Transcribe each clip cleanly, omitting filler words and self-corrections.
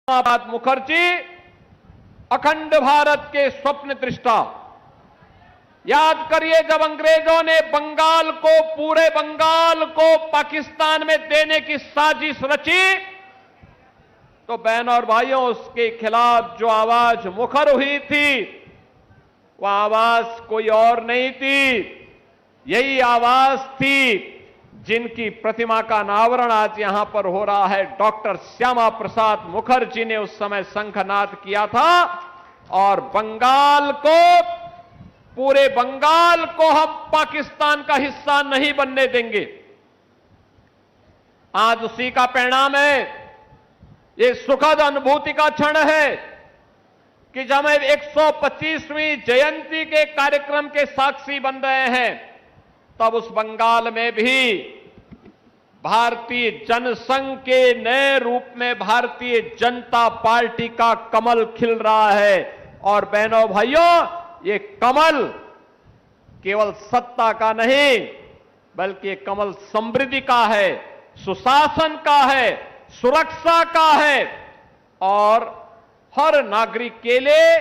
मुखर्जी अखंड भारत के स्वप्न दृष्टा। याद करिए, जब अंग्रेजों ने बंगाल को, पूरे बंगाल को पाकिस्तान में देने की साजिश रची, तो बहनों और भाइयों, उसके खिलाफ जो आवाज मुखर हुई थी, वह आवाज कोई और नहीं थी, यही आवाज थी जिनकी प्रतिमा का अनावरण आज यहां पर हो रहा है। डॉक्टर श्यामा प्रसाद मुखर्जी ने उस समय शंखनाद किया था और बंगाल को, पूरे बंगाल को हम पाकिस्तान का हिस्सा नहीं बनने देंगे। आज उसी का परिणाम है। ये सुखद अनुभूति का क्षण है कि जब हम 125वीं जयंती के कार्यक्रम के साक्षी बन रहे हैं, तब उस बंगाल में भी भारतीय जनसंघ के नए रूप में भारतीय जनता पार्टी का कमल खिल रहा है। और बहनों भाइयों, ये कमल केवल सत्ता का नहीं, बल्कि ये कमल समृद्धि का है, सुशासन का है, सुरक्षा का है और हर नागरिक के लिए,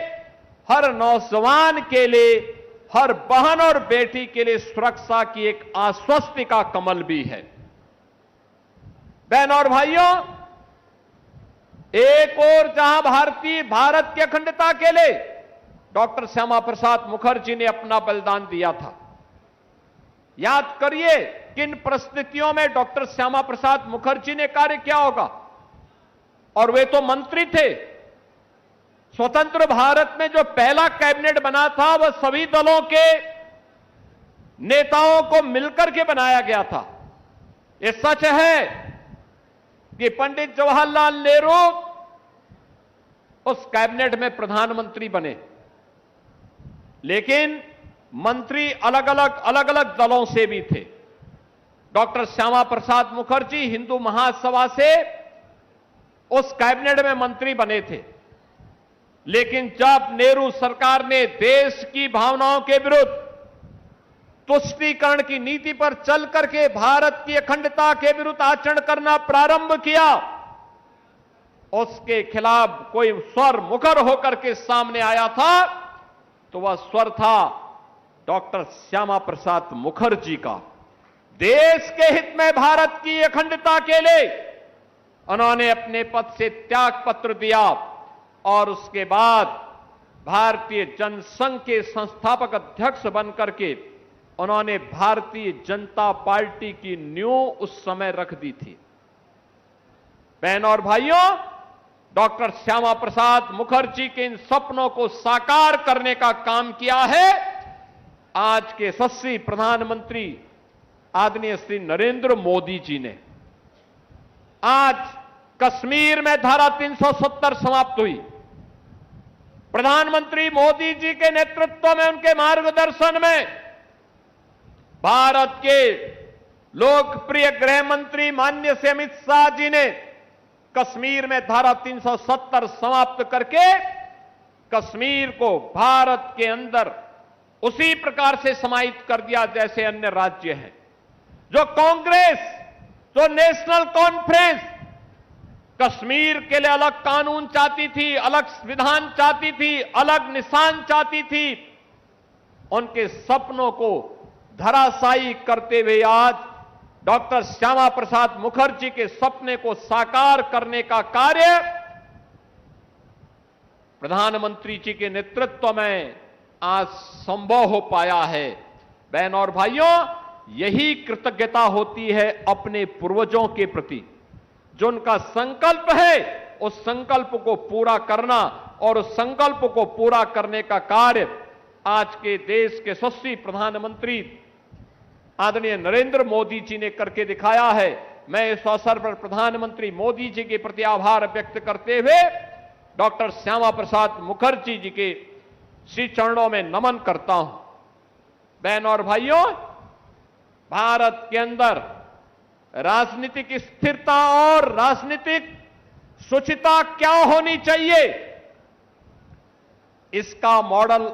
हर नौजवान के लिए, हर बहन और बेटी के लिए सुरक्षा की एक आश्वस्ति का कमल भी है। बहनों और भाइयों, एक और जहां भारत की अखंडता के लिए डॉक्टर श्यामा प्रसाद मुखर्जी ने अपना बलिदान दिया था। याद करिए किन परिस्थितियों में डॉक्टर श्यामा प्रसाद मुखर्जी ने कार्य किया होगा। और वे तो मंत्री थे। स्वतंत्र भारत में जो पहला कैबिनेट बना था, वह सभी दलों के नेताओं को मिलकर के बनाया गया था। यह सच है कि पंडित जवाहरलाल नेहरू उस कैबिनेट में प्रधानमंत्री बने, लेकिन मंत्री अलग अलग दलों से भी थे। डॉक्टर श्यामा प्रसाद मुखर्जी हिंदू महासभा से उस कैबिनेट में मंत्री बने थे, लेकिन जब नेहरू सरकार ने देश की भावनाओं के विरुद्ध तुष्टीकरण की नीति पर चल करके भारत की अखंडता के विरुद्ध आचरण करना प्रारंभ किया, उसके खिलाफ कोई स्वर मुखर होकर के सामने आया था, तो वह स्वर था डॉक्टर श्यामा प्रसाद मुखर्जी का। देश के हित में भारत की अखंडता के लिए उन्होंने अपने पद से त्याग पत्र दिया और उसके बाद भारतीय जनसंघ के संस्थापक अध्यक्ष बनकर के उन्होंने भारतीय जनता पार्टी की नींव उस समय रख दी थी। बहनों और भाइयों, डॉक्टर श्यामा प्रसाद मुखर्जी के इन सपनों को साकार करने का काम किया है आज के यशस्वी प्रधानमंत्री आदरणीय श्री नरेंद्र मोदी जी ने। आज कश्मीर में धारा 370 समाप्त हुई। प्रधानमंत्री मोदी जी के नेतृत्व में, उनके मार्गदर्शन में भारत के लोकप्रिय गृह मंत्री माननीय श्री अमित शाह जी ने कश्मीर में धारा 370 समाप्त करके कश्मीर को भारत के अंदर उसी प्रकार से समाहित कर दिया जैसे अन्य राज्य हैं। जो कांग्रेस, जो नेशनल कॉन्फ्रेंस कश्मीर के लिए अलग कानून चाहती थी, अलग संविधान चाहती थी, अलग निशान चाहती थी, उनके सपनों को धराशायी करते हुए आज डॉक्टर श्यामा प्रसाद मुखर्जी के सपने को साकार करने का कार्य प्रधानमंत्री जी के नेतृत्व में आज संभव हो पाया है। बहनों और भाइयों, यही कृतज्ञता होती है अपने पूर्वजों के प्रति। जो उनका संकल्प है, उस संकल्प को पूरा करना और उस संकल्प को पूरा करने का कार्य आज के देश के यशस्वी प्रधानमंत्री आदरणीय नरेंद्र मोदी जी ने करके दिखाया है। मैं इस अवसर पर प्रधानमंत्री मोदी जी के प्रति आभार व्यक्त करते हुए डॉक्टर श्यामा प्रसाद मुखर्जी जी के श्री चरणों में नमन करता हूं। बहनों और भाइयों, भारत के अंदर राजनीतिक स्थिरता और राजनीतिक शुचिता क्या होनी चाहिए, इसका मॉडल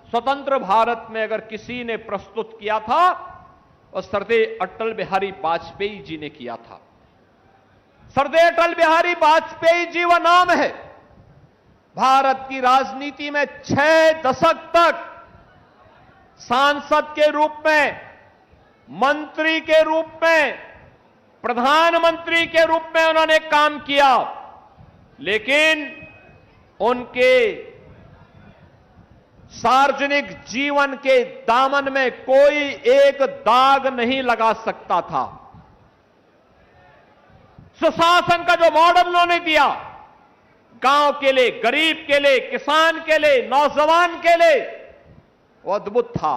स्वतंत्र भारत में अगर किसी ने प्रस्तुत किया था, और सरदेय अटल बिहारी वाजपेयी जी ने किया था। सरदेय अटल बिहारी वाजपेयी जी वह नाम है भारत की राजनीति में 6 दशक तक सांसद के रूप में, मंत्री के रूप में, प्रधानमंत्री के रूप में उन्होंने काम किया, लेकिन उनके सार्वजनिक जीवन के दामन में कोई एक दाग नहीं लगा सकता था। सुशासन का जो मॉडल उन्होंने दिया, गांव के लिए, गरीब के लिए, किसान के लिए, नौजवान के लिए, वो अद्भुत था।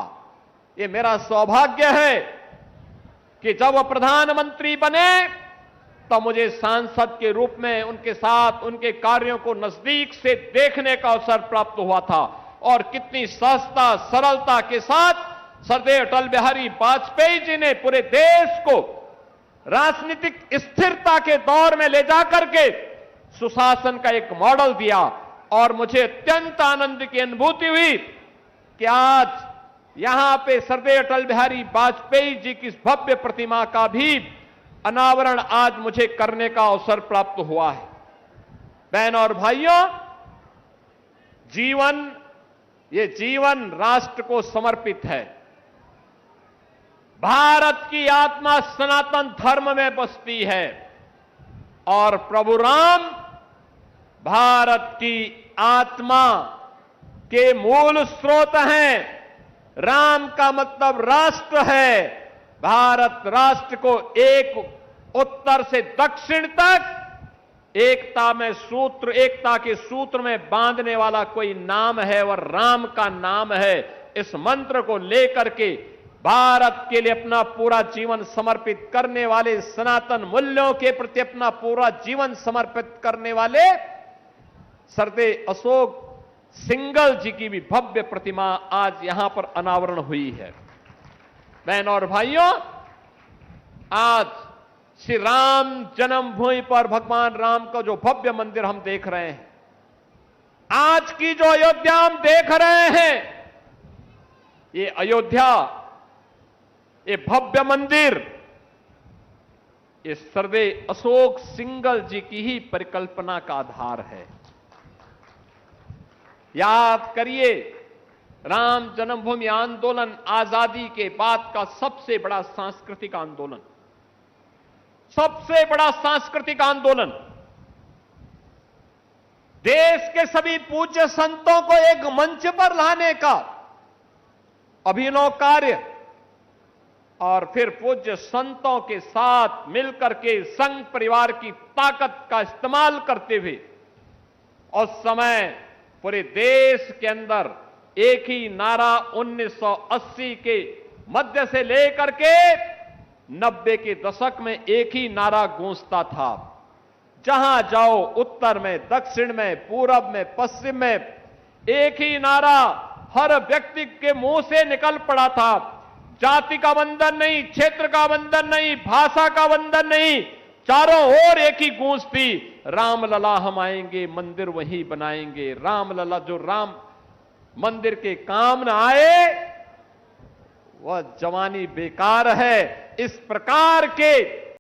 ये मेरा सौभाग्य है कि जब वो प्रधानमंत्री बने तो मुझे सांसद के रूप में उनके साथ उनके कार्यों को नजदीक से देखने का अवसर प्राप्त हुआ था, और कितनी सहजता, सरलता के साथ सरदार अटल बिहारी वाजपेयी जी ने पूरे देश को राजनीतिक स्थिरता के दौर में ले जाकर के सुशासन का एक मॉडल दिया। और मुझे अत्यंत आनंद की अनुभूति हुई कि आज यहां पे सरदार अटल बिहारी वाजपेयी जी की इस भव्य प्रतिमा का भी अनावरण आज मुझे करने का अवसर प्राप्त हुआ है। बहनों और भाइयों, ये जीवन राष्ट्र को समर्पित है। भारत की आत्मा सनातन धर्म में बसती है और प्रभु राम भारत की आत्मा के मूल स्रोत हैं। राम का मतलब राष्ट्र है। भारत राष्ट्र को एक उत्तर से दक्षिण तक एकता के सूत्र में बांधने वाला कोई नाम है, वह राम का नाम है। इस मंत्र को लेकर के भारत के लिए अपना पूरा जीवन समर्पित करने वाले, सनातन मूल्यों के प्रति अपना पूरा जीवन समर्पित करने वाले सरदार अशोक सिंघल जी की भी भव्य प्रतिमा आज यहां पर अनावरण हुई है। बहनों और भाइयों, आज श्री राम जन्मभूमि पर भगवान राम का जो भव्य मंदिर हम देख रहे हैं, आज की जो अयोध्या हम देख रहे हैं, ये अयोध्या, ये भव्य मंदिर, ये सरदार अशोक सिंघल जी की ही परिकल्पना का आधार है। याद करिए, राम जन्मभूमि आंदोलन आजादी के बाद का सबसे बड़ा सांस्कृतिक आंदोलन, सबसे बड़ा सांस्कृतिक आंदोलन, देश के सभी पूज्य संतों को एक मंच पर लाने का अभिनव कार्य, और फिर पूज्य संतों के साथ मिलकर के संघ परिवार की ताकत का इस्तेमाल करते हुए उस समय पूरे देश के अंदर एक ही नारा 1980 के मध्य से लेकर के 90 के दशक में एक ही नारा गूंजता था। जहां जाओ, उत्तर में, दक्षिण में, पूरब में, पश्चिम में, एक ही नारा हर व्यक्ति के मुंह से निकल पड़ा था। जाति का बंधन नहीं, क्षेत्र का बंधन नहीं, भाषा का बंधन नहीं, चारों ओर एक ही गूंज थी, राम लला हम आएंगे, मंदिर वही बनाएंगे। राम लला, जो राम मंदिर के काम न आए वह जवानी बेकार है। इस प्रकार के